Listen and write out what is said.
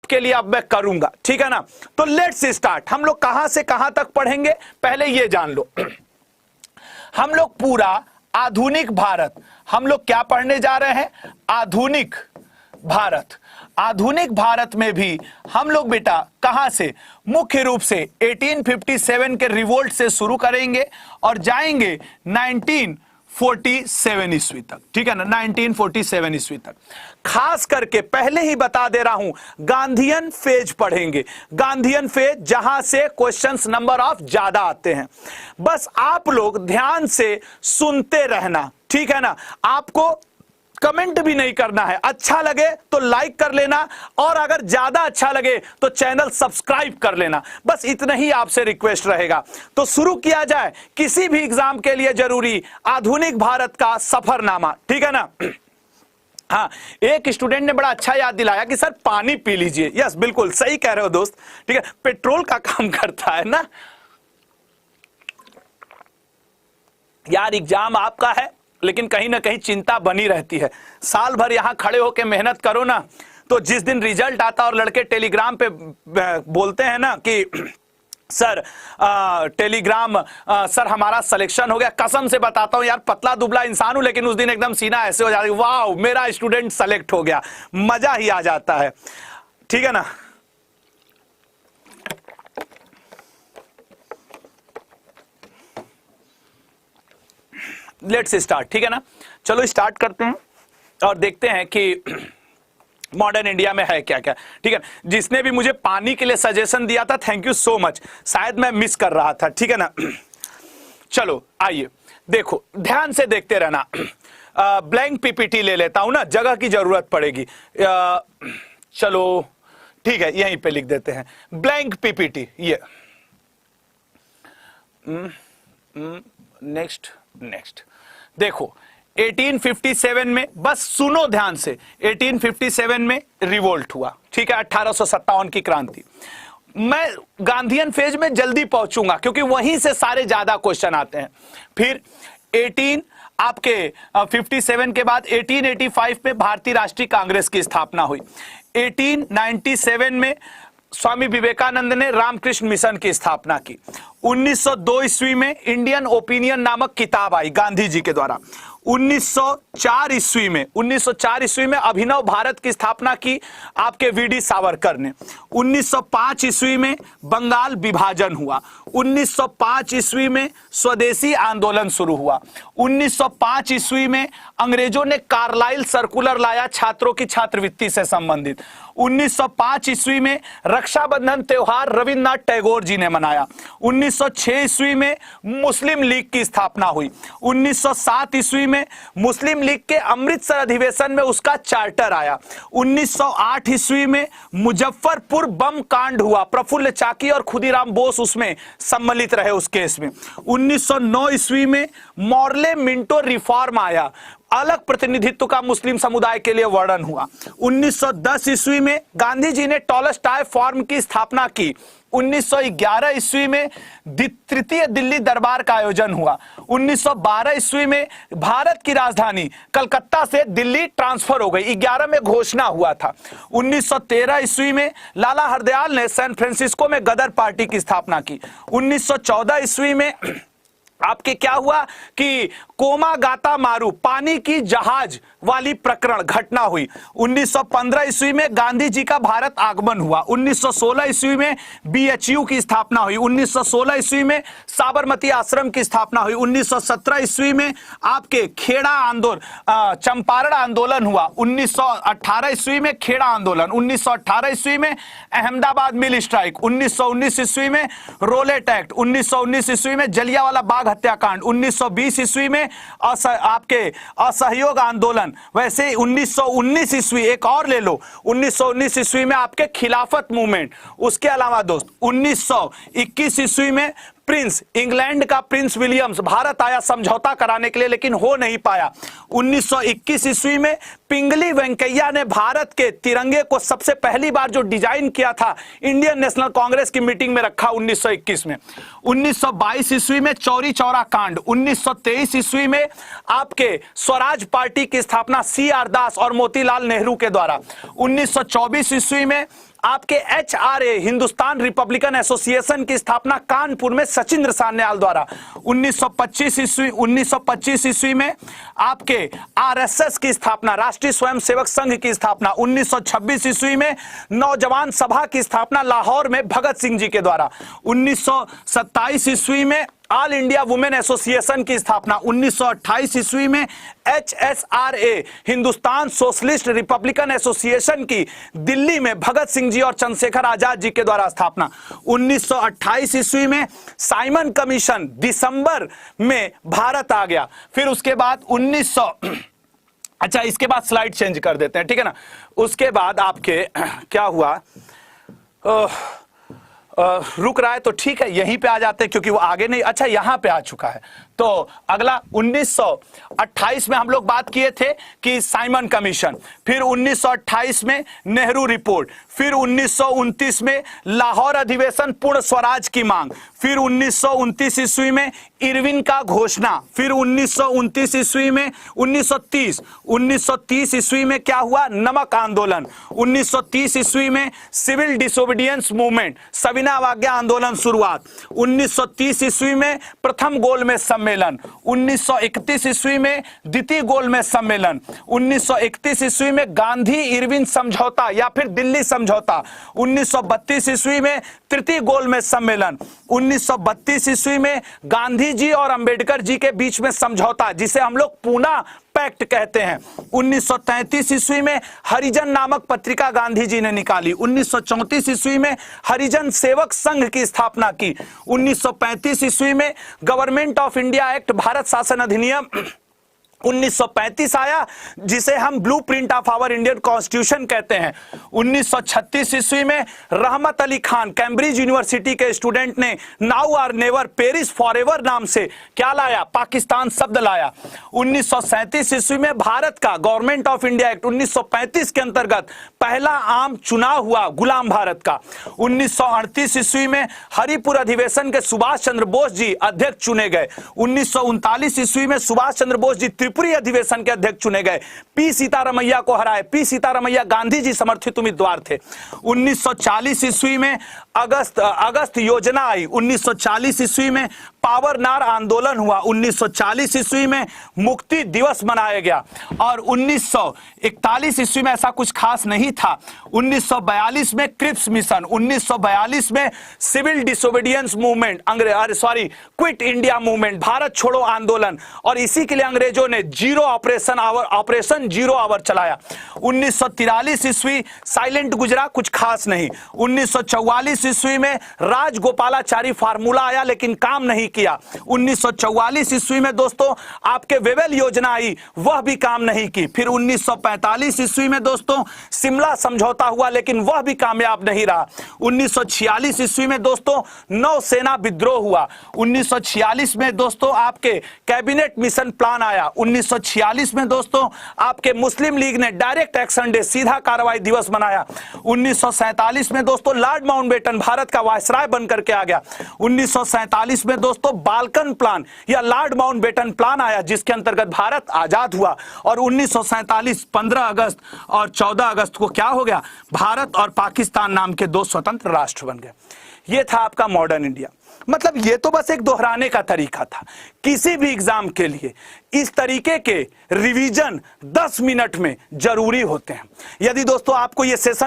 आपके लिए अब मैं करूंगा, ठीक है ना। तो लेट्स स्टार्ट। हम लोग कहां से कहां तक पढ़ेंगे, पहले ये जान लो। हम लोग पूरा आधुनिक भारत, हम लोग क्या पढ़ने जा रहे हैं, आधुनिक भारत। आधुनिक भारत में भी हम लोग बेटा कहां से, मुख्य रूप से 1857 के रिवोल्ट से शुरू करेंगे और जाएंगे 1947 ईस्वी तक, ठीक है ना, 1947 ईस्वी तक। खास करके पहले ही बता दे रहा हूं, गांधीयन फेज पढ़ेंगे, गांधीयन फेज, जहां से क्वेश्चंस नंबर ऑफ ज्यादा आते हैं। बस आप लोग ध्यान से सुनते रहना, ठीक है ना। आपको कमेंट भी नहीं करना है, अच्छा लगे तो लाइक कर लेना और अगर ज्यादा अच्छा लगे तो चैनल सब्सक्राइब कर लेना, बस इतना ही आपसे रिक्वेस्ट रहेगा। तो शुरू किया जाए, किसी भी एग्जाम के लिए जरूरी आधुनिक भारत का सफरनामा, ठीक है ना। हाँ, एक स्टूडेंट ने बड़ा अच्छा याद दिलाया कि सर पानी पी लीजिए। यस, बिल्कुल सही कह रहे हो दोस्त, ठीक है, पेट्रोल का काम करता है ना यार। एग्जाम आपका है लेकिन कहीं ना कहीं चिंता बनी रहती है। साल भर यहां खड़े होकर मेहनत करो ना, तो जिस दिन रिजल्ट आता और लड़के टेलीग्राम पे बोलते हैं ना कि सर टेलीग्राम सर हमारा सिलेक्शन हो गया, कसम से बताता हूं यार, पतला दुबला इंसान हूं लेकिन उस दिन एकदम सीना ऐसे हो जाता है, वाह मेरा स्टूडेंट सेलेक्ट हो गया, मजा ही आ जाता है, ठीक है ना। लेट्स स्टार्ट, ठीक है ना। चलो स्टार्ट करते हैं और देखते हैं कि मॉडर्न इंडिया में है क्या क्या, ठीक है। जिसने भी मुझे पानी के लिए सजेशन दिया था, थैंक यू सो मच, शायद मैं मिस कर रहा था, ठीक है ना। चलो आइए देखो, ध्यान से देखते रहना। ब्लैंक पीपीटी ले लेता हूं ना, जगह की जरूरत पड़ेगी। चलो ठीक है, यहीं पे लिख देते हैं ब्लैंक पीपीटी। ये नेक्स्ट देखो 1857 में, बस सुनो ध्यान से, 1857 में रिवोल्ट हुआ, ठीक है, 1857 की क्रांति। मैं गांधीयन फेज में जल्दी पहुंचूंगा क्योंकि वहीं से सारे ज्यादा क्वेश्चन आते हैं। फिर 57 के बाद 1885 में भारतीय राष्ट्रीय कांग्रेस की स्थापना हुई। 1897 में स्वामी विवेकानंद ने रामकृष्ण मिशन की स्थापना की। 1902 ईस्वी में इंडियन ओपिनियन नामक किताब आई गांधी जी के द्वारा। 1904 ईस्वी में अभिनव भारत की स्थापना की आपके वीडी सावरकर ने। 1905 ईस्वी में बंगाल विभाजन हुआ। 1905 ईस्वी में स्वदेशी आंदोलन शुरू हुआ। 1905 ईस्वी में अंग्रेजों ने कार्लाइल सर्कुलर लाया छात्रों की छात्रवृत्ति से संबंधित। 1905 ईस्वी में रक्षाबंधन त्योहार रविन्द्रनाथ टैगोर जी ने मनाया। 1906 ईस्वी में मुस्लिम लीग की स्थापना हुई। 1907 ईस्वी में मुस्लिम लीग के अमृतसर अधिवेशन में उसका चार्टर आया। 1908 ईस्वी में मुजफ्फरपुर बम कांड हुआ, प्रफुल्ल चाकी और खुदीराम बोस उसमें सम्मिलित रहे उस केस में। 1909 ईस्वी में मॉर्ले मिंटो रिफॉर्म आया, अलग प्रतिनिधित्व का मुस्लिम समुदाय के लिए वर्णन हुआ। 1910 ईस्वी में गांधी जी ने टॉलस्टॉय फॉर्म की स्थापना की। 1911 ईस्वी में तृतीय दिल्ली दरबार का आयोजन हुआ। 1912 ईस्वी में भारत की राजधानी कलकत्ता से दिल्ली ट्रांसफर हो गई, 11 में घोषणा हुआ था। 1913 ईस्वी में लाला हरदयाल ने सैन फ्रांसिस्को में गदर पार्टी की स्थापना की। 1914 ईस्वी में आपके क्या हुआ कि कोमा गाता मारू पानी की जहाज वाली प्रकरण घटना हुई। 1915 ईस्वी में गांधी जी का भारत आगमन हुआ। 1916 ईस्वी में बीएचयू की स्थापना हुई। 1916 ईस्वी में साबरमती आश्रम की स्थापना हुई। 1917 ईस्वी में आपके खेड़ा आंदोलन, चंपारण आंदोलन हुआ। 1918 ईस्वी में खेड़ा आंदोलन। 1918 ईस्वी में अहमदाबाद मिल स्ट्राइक। 1919 ईस्वी में रोलेट एक्ट। 1919 ईस्वी में जलियांवाला बाग हत्याकांड। 1920 ईस्वी में आपके असहयोग आंदोलन। वैसे 1919 ईस्वी एक और ले लो, 1919 ईस्वी में आपके खिलाफत मूवमेंट। उसके अलावा दोस्त 1921 ईस्वी में प्रिंस, इंग्लैंड का प्रिंस विलियम्स भारत आया समझौता कराने के लिए, लेकिन हो नहीं पाया। 1921 ईस्वी में पिंगली वेंकैया ने भारत के तिरंगे को सबसे पहली बार जो डिजाइन किया था इंडियन नेशनल कांग्रेस की मीटिंग में रखा 1921 में। 1922 ईस्वी में चौरी चौरा कांड। 1923 ईस्वी में आपके स्वराज पार्टी की स्थापना CR दास और मोतीलाल नेहरू के द्वारा। 1924 ईस्वी में आपके HRA हिंदुस्तान रिपब्लिकन एसोसिएशन की स्थापना कानपुर में सचिंद्र सान्याल द्वारा 1925 ईस्वी में। आपके RSS की स्थापना, राष्ट्रीय स्वयंसेवक संघ की स्थापना 1926 ईस्वी में। नौजवान सभा की स्थापना लाहौर में भगत सिंह जी के द्वारा 1927 ईस्वी में। ऑल इंडिया वुमेन एसोसिएशन की स्थापना 1928 ईस्वी में। HSRA Hindustan socialist Republican association की दिल्ली में भगत सिंह जी और चंद्रशेखर आजाद जी के द्वारा स्थापना 1928 ईस्वी में। साइमन कमीशन दिसंबर में भारत आ गया। फिर उसके बाद 1900 अच्छा, इसके बाद स्लाइड चेंज कर देते हैं, ठीक है ना। उसके बाद आपके क्या हुआ, रुक रहा है तो ठीक है, यहीं पे आ जाते हैं क्योंकि वो आगे नहीं, अच्छा यहां पे आ चुका है। तो अगला 1928 में हम लोग बात किए थे कि साइमन कमीशन, फिर 1928 में नेहरू रिपोर्ट, फिर 1929 में लाहौर अधिवेशन पूर्ण स्वराज की मांग, फिर 1929 ईस्वी में इरविन का घोषणा, फिर 1929 ईस्वी में 1930 ईस्वी में क्या हुआ, नमक आंदोलन, 1930 ईस्वी में सिविल डिसोबीडियंस मूवमेंट, सविनय अवज्ञा आंदोलन शुरुआत, 1930 ईस्वी में प्रथम गोलमेज सम्मेलन, 1931 ईस्वी में द्वितीय गोलमेज सम्मेलन, 1931 ईस्वी में गांधी इरविन समझौता या फिर दिल्ली समझौता, 1932 ईस्वी में तृतीय गोलमेज सम्मेलन, 1932 ईस्वी में गांधी जी और अंबेडकर जी के बीच में समझौता जिसे हम लोग पूना पैक्ट कहते हैं, 1933 ईस्वी में हरिजन नामक पत्रिका गांधी जी ने निकाली, 1934 ईस्वी में हरिजन सेवक संघ की स्थापना की, 1935 ईस्वी में government of India act Bharat शासन अधिनियम 1935 आया जिसे हम blueprint of our Indian constitution कहते हैं। 1936 ईस्वी में रहमत अली खान कैम्ब्रिज यूनिवर्सिटी के स्टूडेंट ने now or never perish forever नाम से क्या लाया, पाकिस्तान शब्द लाया। 1937 ईस्वी में भारत का गवर्नमेंट ऑफ इंडिया एक्ट 1935 के अंतर्गत पहला आम चुनाव हुआ गुलाम भारत का। 1938 ईस्वी में हरिपुर अधिवेशन के सुभाष चंद्र बोस जी अध्यक्ष चुने गए। 1939 ईस्वी में सुभाष चंद्र बोस जी त्रिपुरी अधिवेशन के अध्यक्ष चुने गए, पी सीतारमैया को हराए। पी सीतारमैया गांधी जी समर्थित उम्मीदवार थे। 1940 ईस्वी में अगस्त योजना आई। 1940 ईस्वी में पावरनार आंदोलन हुआ। 1940 ईस्वी में मुक्ति दिवस मनाया गया और 1941 ईस्वी में ऐसा कुछ खास नहीं था। 1942 में क्रिप्स मिशन, 1942 में civil disobedience movement, quit India movement, Bharat छोड़ो आंदोलन, और इसी के लिए अंग्रेजों ने ऑपरेशन जीरो आवर चलाया। 1943 ईस्वी साइलेंट गुजरा, कुछ खास नहीं। 1944 ईस्वी में राजगोपालाचारी फार्मूला आया लेकिन काम नहीं किया। 1944 ईस्वी में दोस्तों आपके वेवेल योजना आई, वह भी काम नहीं की। फिर 1945 ईस्वी में दोस्तों शिमला समझौता हुआ लेकिन वह भी कामयाब नहीं रहा। 1946 ईस्वी में दोस्तों नौसेना विद्रोह हुआ। 1946 में दोस्तों आपके कैबिनेट मिशन प्लान आया। 1946 में दोस्तों आपके मुस्लिम लीग ने डायरेक्ट एक्शन डे, सीधा कार्रवाई दिवस मनाया। 1947 में दोस्तों लॉर्ड माउंटबेटन भारत का वायसराय बनकर के आ गया। 1947 में दोस्तों बाल्कन प्लान या लॉर्ड माउंटबेटन प्लान आया जिसके अंतर्गत भारत आजाद हुआ। और 1947 15 अगस्त और 14 अगस्त को क्या हो गया, भारत और पाकिस्तान नाम के दो स्वतंत्र राष्ट्र बन गए। यह था आपका मॉडर्न इंडिया। मतलब ये तो बस एक दोहराने का तरीका था। किसी भी एग्जाम के लिए इस तरीके के रिवीजन 10 मिनट में जरूरी होते हैं। यदि दोस्तों आपको ये सेशन